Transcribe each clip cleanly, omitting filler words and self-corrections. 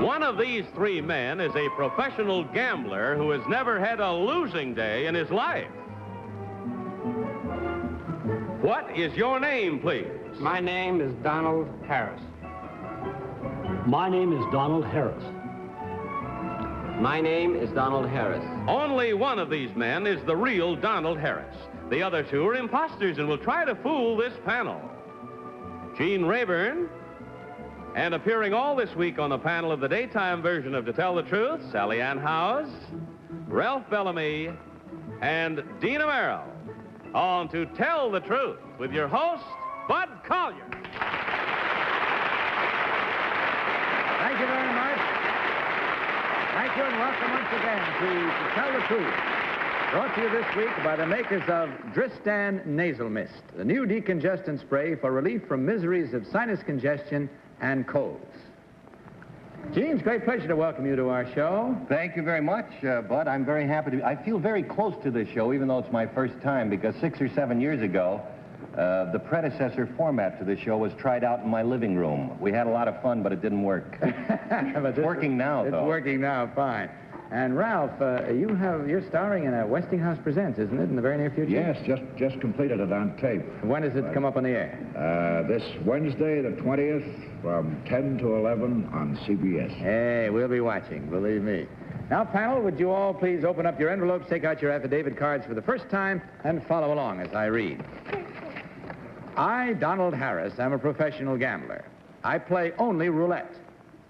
One of these three men is a professional gambler who has never had a losing day in his life. What is your name, please? My name is Donald Harris. My name is Donald Harris. My name is Donald Harris. Only one of these men is the real Donald Harris. The other two are imposters and will try to fool this panel. Gene Rayburn, and appearing all this week on the panel of the daytime version of To Tell the Truth, Sally Ann Howes, Ralph Bellamy, and Dina Merrill. On To Tell the Truth with your host, Bud Collier. Thank you very much. Thank you and welcome once again to Tell the Truth. Brought to you this week by the makers of Dristan Nasal Mist, the new decongestant spray for relief from miseries of sinus congestion and colds. Gene, it's a great pleasure to welcome you to our show. Thank you very much, Bud. I'm very happy to. I feel very close to this show, even though it's my first time, because 6 or 7 years ago, the predecessor format to this show was tried out in my living room. We had a lot of fun, but it didn't work. It's working now, though. It's working now, fine. And Ralph, you're starring in a Westinghouse Presents, isn't it, in the very near future? Yes, just completed it on tape. When does it come up on the air? This Wednesday, the 20th, from 10 to 11 on CBS. Hey, we'll be watching, believe me. Now, panel, would you all please open up your envelopes, take out your affidavit cards for the first time, and follow along as I read. I, Donald Harris, am a professional gambler. I play only roulette.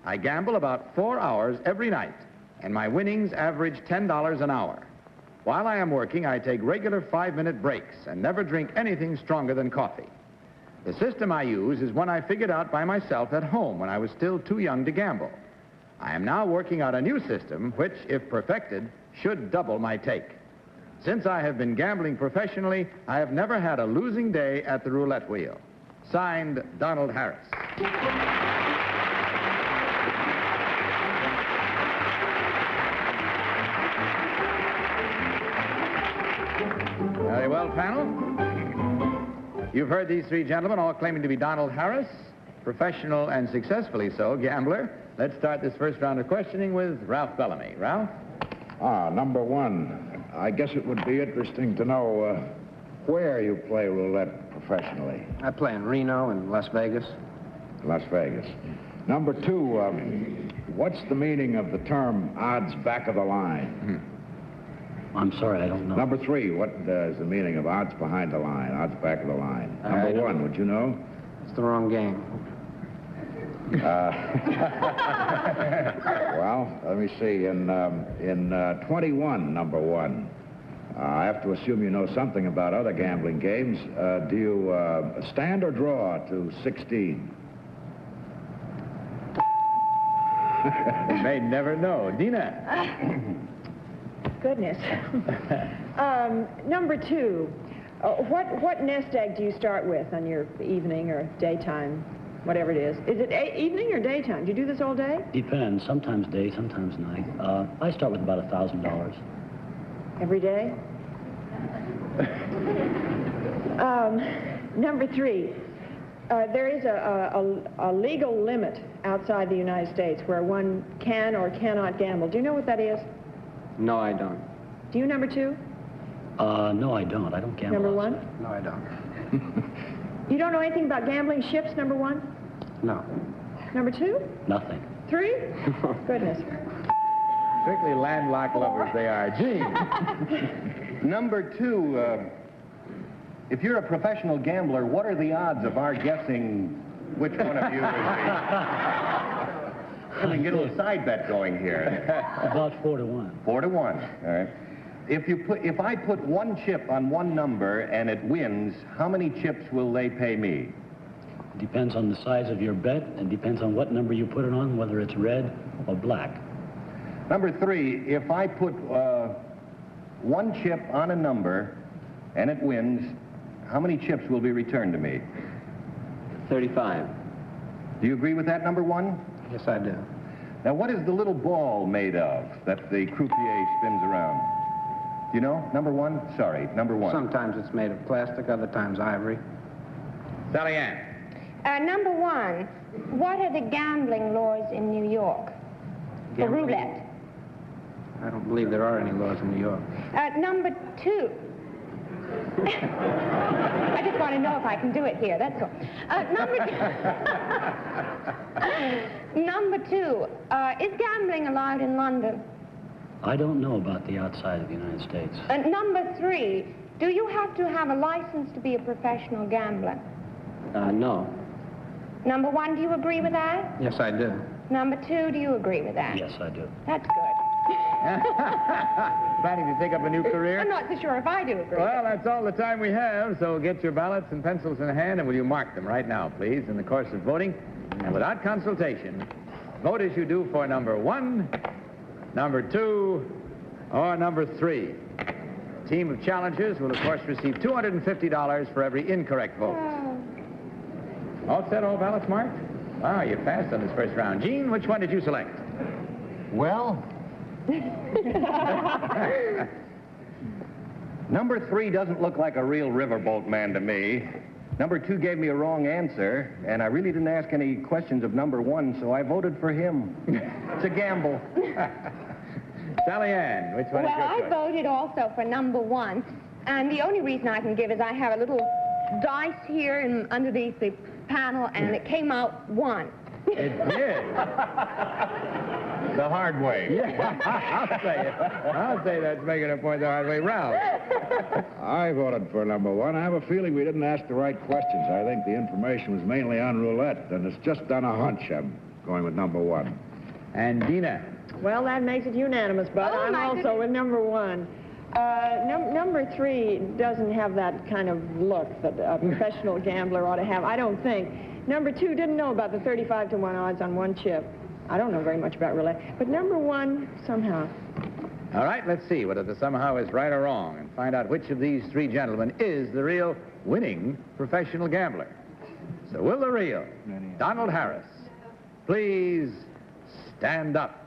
I gamble about 4 hours every night, and my winnings average $10 an hour. While I am working, I take regular 5-minute breaks and never drink anything stronger than coffee. The system I use is one I figured out by myself at home when I was still too young to gamble. I am now working out a new system which, if perfected, should double my take. Since I have been gambling professionally, I have never had a losing day at the roulette wheel. Signed, Donald Harris. Very well, panel. You've heard these three gentlemen all claiming to be Donald Harris, professional and successfully so, gambler. Let's start this first round of questioning with Ralph Bellamy. Ralph? Number one. I guess it would be interesting to know where you play roulette professionally. I play in Reno and Las Vegas. Las Vegas. Number two, what's the meaning of the term odds back of the line? I'm sorry, I don't know. Number three, what is the meaning of odds behind the line, odds back of the line? Number one, would you know? It's the wrong game. Well, let me see. In 21, number one, I have to assume you know something about other gambling games. Do you stand or draw to 16? You may never know. Dina? Goodness. Number two, what nest egg do you start with on your evening or daytime, whatever it is? Is it evening or daytime? Do you do this all day? Depends. Sometimes day, sometimes night. I start with about $1,000. Every day? Number three, there is a legal limit outside the United States where one can or cannot gamble. Do you know what that is? No, I don't. Do you, number two? No, I don't. I don't gamble. Number one? No, I don't. You don't know anything about gambling ships, number one? No. Number two? Nothing. Three? Goodness. Strictly landlocked lovers they are. Gene? Number two, if you're a professional gambler, what are the odds of our guessing which one of you is the... We can get a little side bet going here. About 4 to 1. 4 to 1, all right. If I put one chip on one number and it wins, how many chips will they pay me? Depends on the size of your bet and depends on what number you put it on, whether it's red or black. Number three, if I put one chip on a number and it wins, how many chips will be returned to me? 35. Do you agree with that, number one? Yes, I do. Now, what is the little ball made of that the croupier spins around? Do you know? Number one? Sorry, number one. Sometimes it's made of plastic, other times ivory. Sally Ann? Number one, what are the gambling laws in New York? for roulette. I don't believe there are any laws in New York. Number 2. I just want to know if I can do it here, that's all. Number 2, is gambling allowed in London? I don't know about the outside of the United States. Number 3, do you have to have a license to be a professional gambler? No. Number 1, do you agree with that? Yes, I do. Number 2, do you agree with that? Yes, I do. That's good. Planning to take up a new career? I'm not so sure if I do agree. Well, that's all the time we have, so get your ballots and pencils in hand, and will you mark them right now, please, in the course of voting? And without consultation, vote as you do for number 1, number 2, or number 3. Team of challengers will, of course, receive $250 for every incorrect vote. All set, all ballots marked? Wow, you're fast on this first round. Gene, which one did you select? Well, number 3 doesn't look like a real riverboat man to me. Number 2 gave me a wrong answer, and I really didn't ask any questions of number 1, so I voted for him. It's a gamble. Sally Ann, which one is your Well, I choice? voted also for number 1, and the only reason I can give is I have a little dice here underneath the panel, and it came out 1. It did. The hard way. Yeah, I'll say that's making a point the hard way round. I voted for number 1. I have a feeling we didn't ask the right questions. I think the information was mainly on roulette, and it's just on a hunch. I'm going with number 1. And Dina? Well, that makes it unanimous, but I'm also with number 1. Number 3 doesn't have that kind of look that a professional gambler ought to have, I don't think. Number 2 didn't know about the 35-to-1 odds on 1 chip. I don't know very much about roulette. But number 1, somehow. All right, let's see whether the somehow is right or wrong and find out which of these 3 gentlemen is the real winning professional gambler. So will the real Donald Harris please stand up?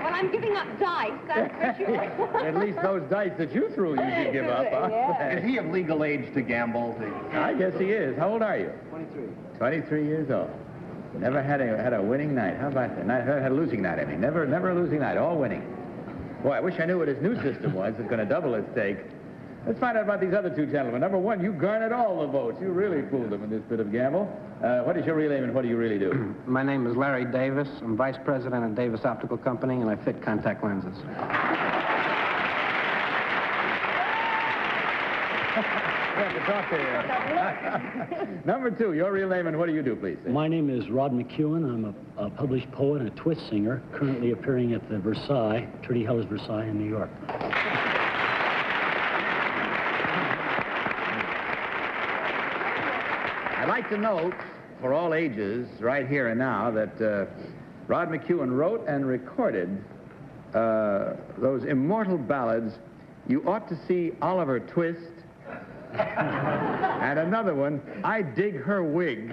Well, I'm giving up dice, that's for sure. At least those dice that you threw you should give up, huh? Yeah. Is he of legal age to gamble? I guess he is. How old are you? 23. 23 years old. Never had a winning night. How about that? Never had a losing night, I mean. Never a losing night, all winning. Boy, I wish I knew what his new system was. It's going to double its stake. Let's find out about these other 2 gentlemen. Number 1, you garnered all the votes. You really fooled them in this bit of gamble. What is your real name and what do you really do? My name is Larry Davis. I'm vice president of Davis Optical Company, and I fit contact lenses. Number 2, your real name and what do you do, please? My name is Rod McEwen. I'm a published poet and a twist singer, currently appearing at the Versailles, Trudy Heller's Versailles in New York. I'd like to note, for all ages, right here and now, that Rod McEwen wrote and recorded those immortal ballads, You Ought to See Oliver Twist, and another one, I Dig Her Wig.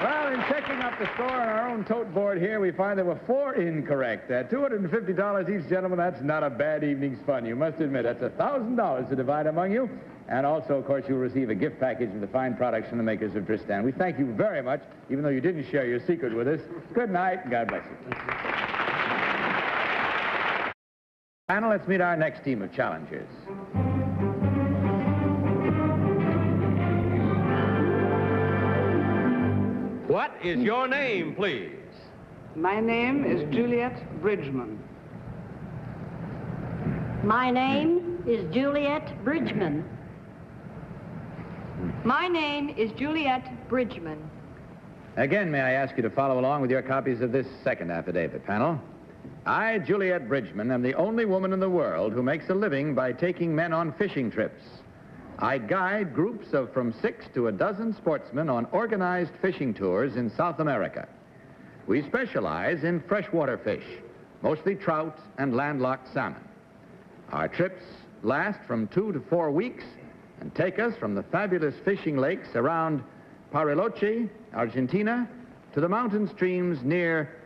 Well, in checking up the score on our own tote board here, we find there were 4 incorrect. At $250 each, gentlemen, that's not a bad evening's fun. You must admit, that's $1,000 to divide among you. And also, of course, you'll receive a gift package of the fine products from the makers of Tristan. We thank you very much, even though you didn't share your secret with us. Good night, and God bless you. Panel, let's meet our next team of challengers. What is your name, please? My name is Juliette Bridgeman. My name is Juliette Bridgeman. My name is Juliette Bridgeman. Again, may I ask you to follow along with your copies of this second affidavit, panel? I, Juliette Bridgeman, am the only woman in the world who makes a living by taking men on fishing trips. I guide groups of from 6 to a dozen sportsmen on organized fishing tours in South America. We specialize in freshwater fish, mostly trout and landlocked salmon. Our trips last from 2 to 4 weeks and take us from the fabulous fishing lakes around Bariloche, Argentina, to the mountain streams near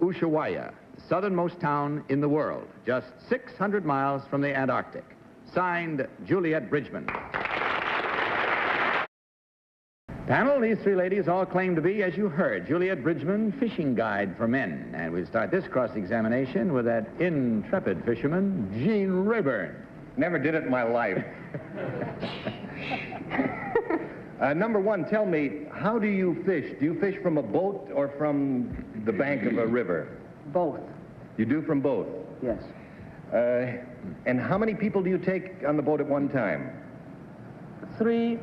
Ushuaia, the southernmost town in the world, just 600 miles from the Antarctic. Signed, Juliette Bridgeman. Panel, these three ladies all claim to be, as you heard, Juliette Bridgeman, fishing guide for men. And we'll start this cross-examination with that intrepid fisherman, Gene Rayburn. Never did it in my life. Number one, tell me, how do you fish? Do you fish from a boat or from the bank of a river? Both. You do from both? Yes. And how many people do you take on the boat at one time? 3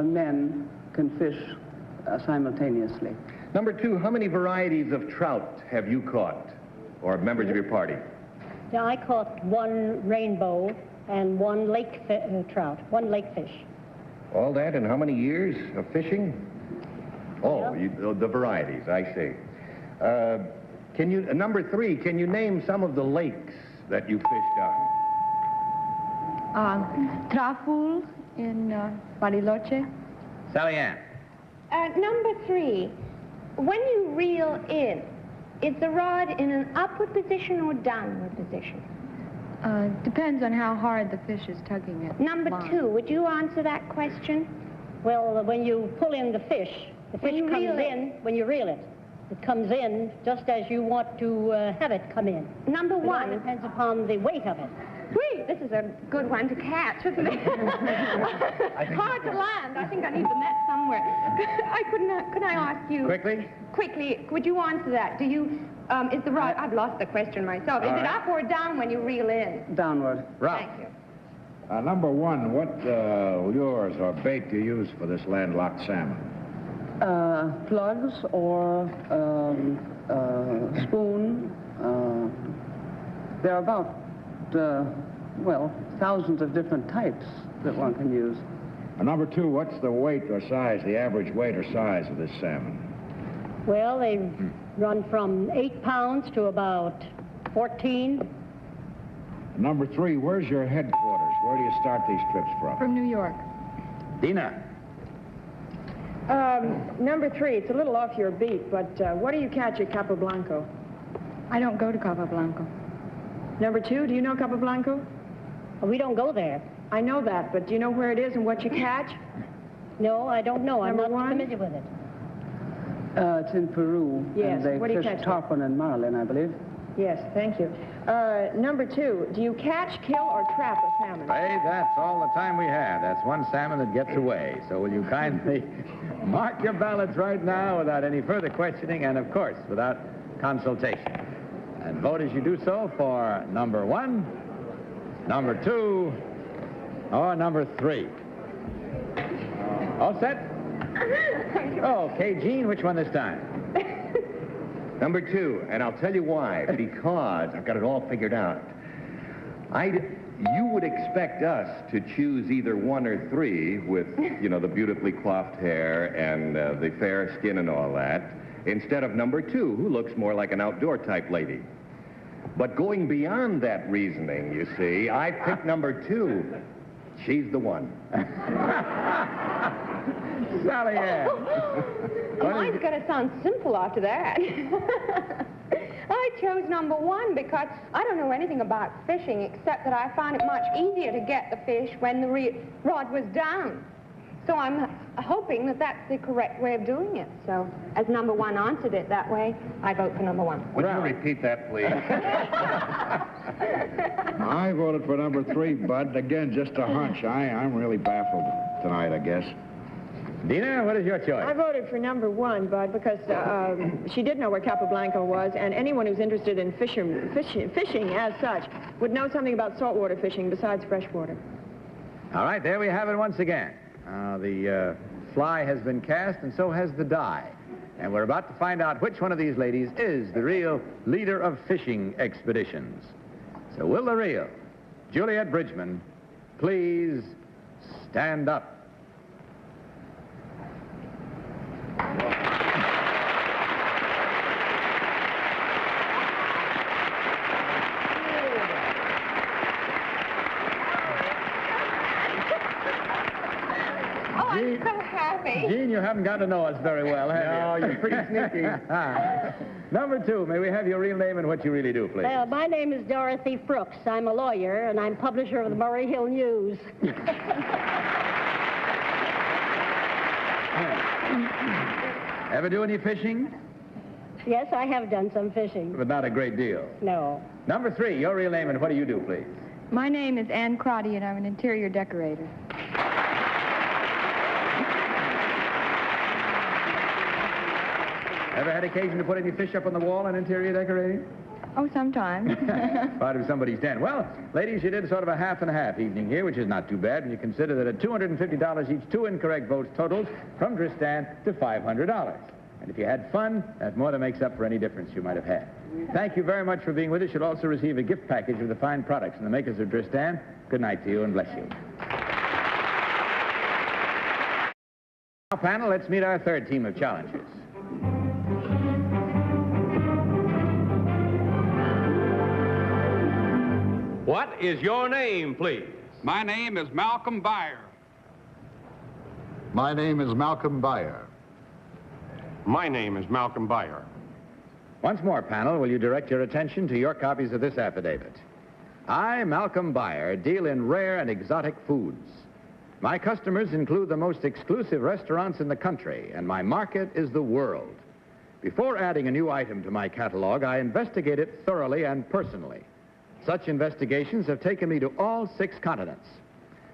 men can fish simultaneously. Number two, how many varieties of trout have you caught, or members of your party? Yeah, I caught 1 rainbow and 1 lake trout, 1 lake fish. All that in how many years of fishing? Oh, Yeah. the varieties, I see. Number three, can you name some of the lakes that you fished on? Traful in Bariloche. Sally Ann. Number 3, when you reel in, is the rod in an upward position or downward position? Depends on how hard the fish is tugging it. Number 2, would you answer that question? Well, when you pull in the fish comes in when you reel it. It comes in just as you want to have it come in. Number 1. It depends upon the weight of it. Whee! This is a good one to catch, isn't it? Hard to land. I think I need the net somewhere. Could I ask you? Quickly? Quickly, would you answer that? Do you, is the rod, I've lost the question myself. Is it up or down when you reel in? Downward. Ralph. Thank you. Number one, what lures or bait do you use for this landlocked salmon? Plugs or spoon. There are about, thousands of different types that one can use. Number two, what's the weight or size, the average weight or size of this salmon? Well, they run from 8 pounds to about 14. Number three, where's your headquarters? Where do you start these trips from? From New York. Dina. Number 3, it's a little off your beat, but what do you catch at Capoblanco? I don't go to Capoblanco. Number 2, do you know Capoblanco? We don't go there. I know that, but do you know where it is and what you catch? No, I don't know. I'm Number not 1? familiar with it. It's in Peru. Yes, And what do they you fish catch? tarpon and marlin, I believe. Yes, thank you. Number 2, do you catch, kill, or trap a salmon? Hey, that's all the time we have. That's one salmon that gets away. So will you kindly mark your ballots right now without any further questioning and, of course, without consultation. And vote as you do so for number 1, number 2, or number 3. All set? Okay, Gene, which one this time? Number 2, and I'll tell you why. Because I've got it all figured out. You would expect us to choose either 1 or 3 with, the beautifully coiffed hair and the fair skin and all that, instead of number 2, who looks more like an outdoor type lady. But going beyond that reasoning, you see, I picked number 2. She's the one. Sally Ann. Mine's going to sound simple after that. I chose number 1 because I don't know anything about fishing except that I found it much easier to get the fish when the rod was down. So I'm hoping that that's the correct way of doing it. So as number 1 answered it that way, I vote for number 1. Would you repeat that, please? I voted for number 3, Bud. Again, just a hunch. I'm really baffled tonight, I guess. Dina, what is your choice? I voted for number 1, Bud, because she did know where Capoblanco was, and anyone who's interested in fishing as such would know something about saltwater fishing besides freshwater. All right, there we have it once again. The fly has been cast, and so has the die. And we're about to find out which one of these ladies is the real leader of fishing expeditions. So will the real Juliette Bridgeman please stand up? I'm so happy. Gene, you haven't got to know us very well, have you? No, you're pretty sneaky. Number 2, may we have your real name and what you really do, please? Well, my name is Dorothy Brooks. I'm a lawyer, and I'm publisher of the Murray Hill News. Ever do any fishing? Yes, I have done some fishing. But not a great deal. No. Number 3, your real name and what do you do, please? My name is Ann Crotty, and I'm an interior decorator. Ever had occasion to put any fish up on the wall in interior decorating? Oh, sometimes. Part of somebody's den. Well, ladies, you did sort of a half and half evening here, which is not too bad when you consider that at $250 each, 2 incorrect votes totals from Tristan to $500. And if you had fun, that more than makes up for any difference you might have had. Thank you very much for being with us. You'll also receive a gift package of the fine products from the makers of Tristan. Good night to you and bless you. Now, panel, let's meet our third team of challengers. What is your name, please? My name is Malcolm Beyer. My name is Malcolm Beyer. My name is Malcolm Beyer. Once more, panel, will you direct your attention to your copies of this affidavit? I, Malcolm Beyer, deal in rare and exotic foods. My customers include the most exclusive restaurants in the country, and my market is the world. Before adding a new item to my catalog, I investigate it thoroughly and personally. Such investigations have taken me to all 6 continents.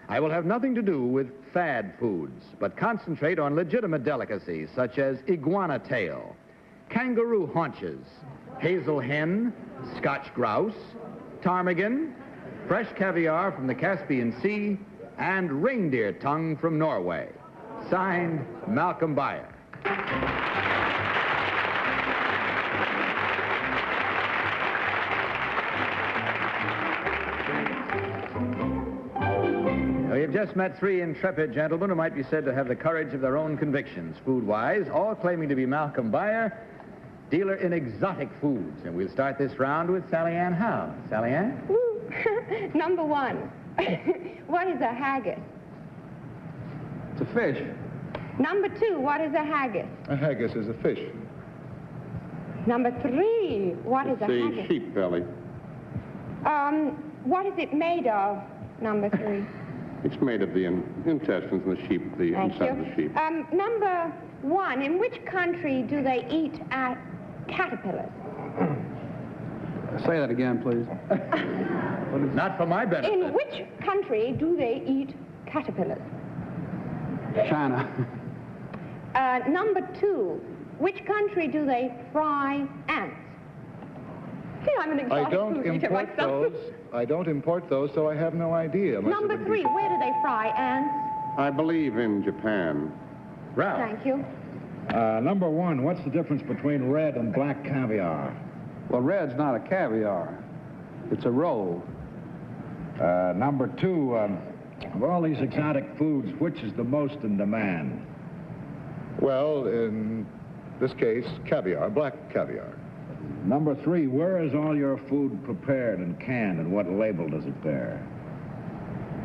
I will have nothing to do with fad foods, but concentrate on legitimate delicacies such as iguana tail, kangaroo haunches, hazel hen, Scotch grouse, ptarmigan, fresh caviar from the Caspian Sea, and reindeer tongue from Norway. Signed, Malcolm Beyer. We've just met 3 intrepid gentlemen who might be said to have the courage of their own convictions, food-wise, all claiming to be Malcolm Beyer, dealer in exotic foods. And we'll start this round with Sally Ann Howe. Sally Ann? Number 1. What is a haggis? It's a fish. Number 2. What is a haggis? A haggis is a fish. Number 3. What is a haggis? It's a sheep belly. What is it made of? Number 3. It's made of the intestines of the sheep, the inside of the sheep. Number 1. In which country do they eat caterpillars? Say that again, please. Not for my benefit. In which country do they eat caterpillars? China. Number 2. Which country do they fry ants? See, I'm an exotic food eater myself. I don't import those, so I have no idea. Number 3. Where do they fry ants? I believe in Japan. Ralph. Thank you. Number 1, what's the difference between red and black caviar? Well, red's not a caviar. It's a roll. Number 2, of all these exotic foods, which is the most in demand? Well, in this case, caviar, black caviar. Number 3, where is all your food prepared and canned, and what label does it bear?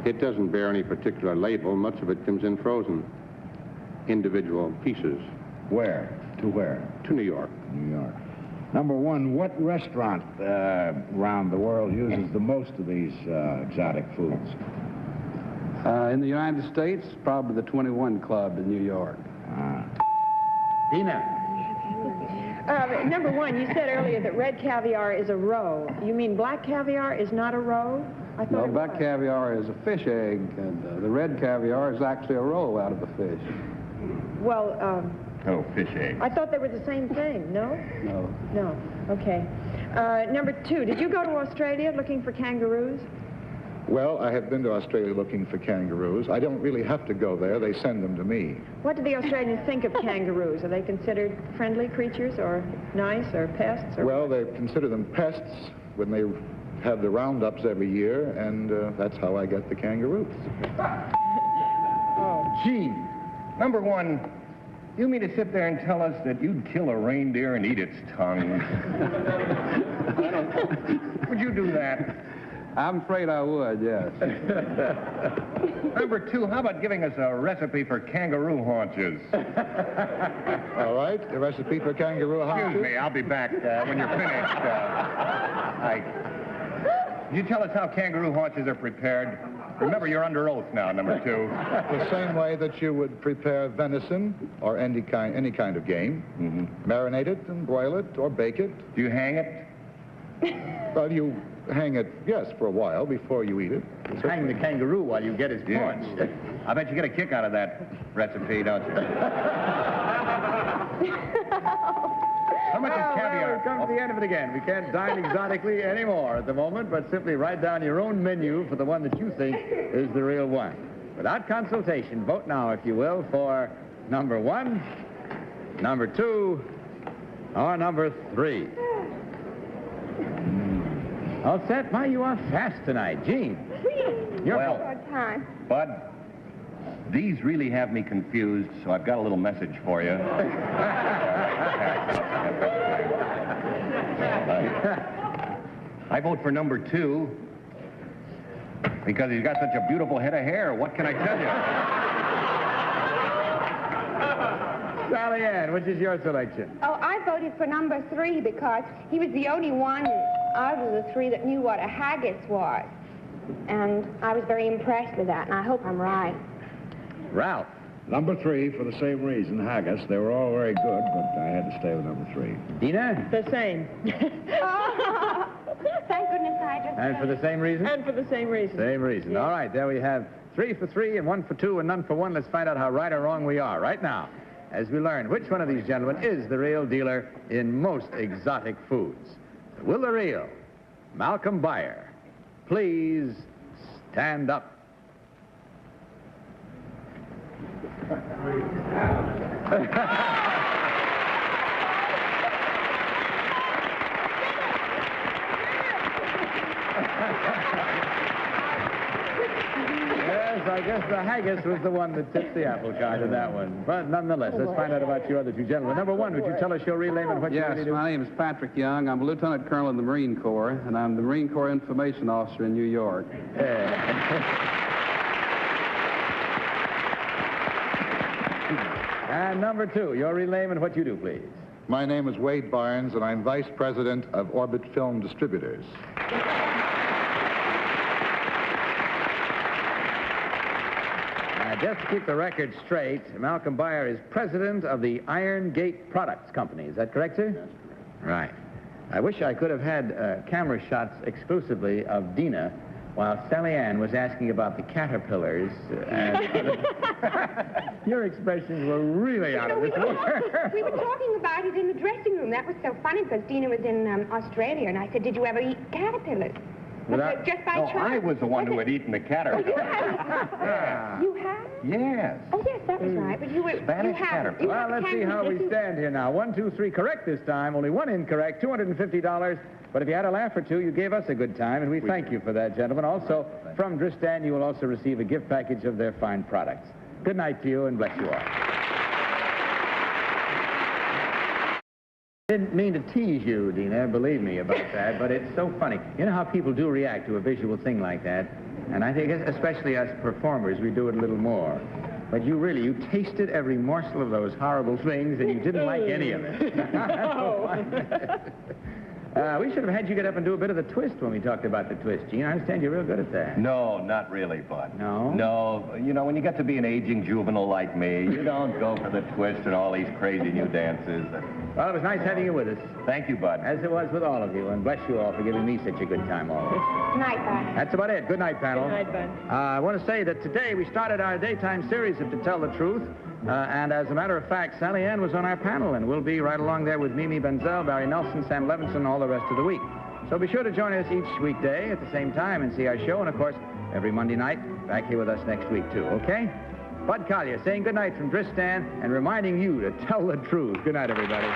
It doesn't bear any particular label. Much of it comes in frozen, individual pieces. Where? To where? To New York. New York. Number 1, what restaurant around the world uses the most of these exotic foods? In the United States, probably the 21 Club in New York. Dina. Number 1, you said earlier that red caviar is a roe. You mean black caviar is not a roe? I thought No, it black was. caviar is a fish egg, and the red caviar is actually a roll out of the fish. Well, Oh, fish egg. I thought they were the same thing, no? No. No, okay. Number 2, did you go to Australia looking for kangaroos? Well, I have been to Australia looking for kangaroos. I don't really have to go there. They send them to me. What do the Australians think of kangaroos? Are they considered friendly creatures or nice or pests? Or Well, they consider them pests when they have the roundups every year, and that's how I get the kangaroos. Gene, number 1, you mean to sit there and tell us that you'd kill a reindeer and eat its tongue? Would you do that? I'm afraid I would, yes. Number 2, how about giving us a recipe for kangaroo haunches? All right, a recipe for kangaroo haunches. Excuse me, I'll be back when you're finished. Can you tell us how kangaroo haunches are prepared? Remember, you're under oath now, number 2. The same way that you would prepare venison or any kind of game. Marinate it and broil it or bake it. Do you hang it? Well, you hang it, yes, for a while before you eat it. Hang the kangaroo while you get his paunch. I bet you get a kick out of that recipe, don't you? How much is caviar? We've come to the end of it again. We can't dine exotically anymore at the moment, but simply write down your own menu for the one that you think is the real one. Without consultation, vote now, if you will, for number 1, number 2, or number 3. All set? My, you are fast tonight. Gene. Well, Bud, these really have me confused, so I've got a little message for you. I vote for number 2 because he's got such a beautiful head of hair. What can I tell you? Sally Ann, which is your selection? Oh, I voted for number 3 because he was the only one out of the 3 that knew what a haggis was. And I was very impressed with that, and I hope I'm right. Ralph. Number 3, for the same reason, haggis. They were all very good, but I had to stay with number 3. Dina? The same. Oh, thank goodness I just... And for the same reason? And for the same reason. Same reason. All right, there we have 3 for 3 and 1 for 2 and none for 1. Let's find out how right or wrong we are right now as we learn which one of these gentlemen is the real dealer in most exotic foods. Will the real Malcolm Beyer please stand up? Yes, I guess the haggis was the one that tipped the apple cart in that one. But nonetheless, let's find out about you other 2 gentlemen. Number 1, would you tell us your real name and what you really do? Yes, my name is Patrick Young. I'm a lieutenant colonel in the Marine Corps, and I'm the Marine Corps information officer in New York. And number 2, your real name and what you do, please. My name is Wade Barnes, and I'm Vice President of Orbit Film Distributors. Just to keep the record straight, Malcolm Beyer is president of the Iron Gate Products Company. Is that correct, sir? That's correct. Right. I wish I could have had camera shots exclusively of Dina while Sally Ann was asking about the caterpillars. Your expressions were really out of this world. We were talking about it in the dressing room. That was so funny because Dina was in Australia, and I said, did you ever eat caterpillars? Just by chance. I was the one who had eaten the caterpillar. You have? Yes. Oh, yes, that was right. But you were... Spanish caterpillar. Well, let's see how we stand here now. 1, 2, 3 correct this time. Only 1 incorrect, $250. But if you had a laugh or 2, you gave us a good time, and we thank you for that, gentlemen. Also, from Dristan, you will also receive a gift package of their fine products. Good night to you, and bless you all. I didn't mean to tease you, Dina, believe me about that, but it's so funny. You know how people do react to a visual thing like that? And I think, especially us performers, we do it a little more. But you tasted every morsel of those horrible things, and you didn't like any of it. We should have had you get up and do a bit of the twist when we talked about the twist, Gene. I understand you're real good at that. No, not really, Bud. No? No. You know, when you get to be an aging juvenile like me, you don't go for the twist and all these crazy new dances. Well, it was nice having you with us. Thank you, Bud. As it was with all of you, and bless you all for giving me such a good time always. Good night, Bud. That's about it. Good night, panel. Good night, Bud. I want to say that today we started our daytime series of To Tell the Truth. And as a matter of fact, Sally Ann was on our panel, and we'll be right along there with Mimi Benzel, Barry Nelson, Sam Levinson, all the rest of the week. So be sure to join us each weekday at the same time and see our show. And, of course, every Monday night, back here with us next week, too, okay? Bud Collier saying good night from Dristan and reminding you to tell the truth. Good night, everybody.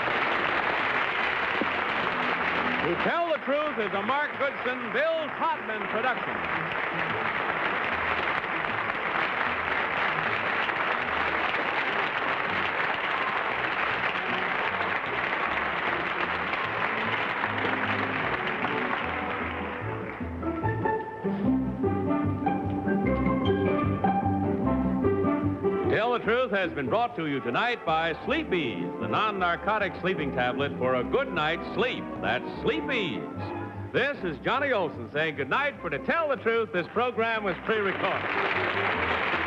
To Tell the Truth is a Mark Goodson, Bill Todman production. Tell the Truth has been brought to you tonight by Sleep Ease, the non-narcotic sleeping tablet for a good night's sleep. That's Sleep Ease. This is Johnny Olson saying good night, for to tell the truth, this program was pre-recorded.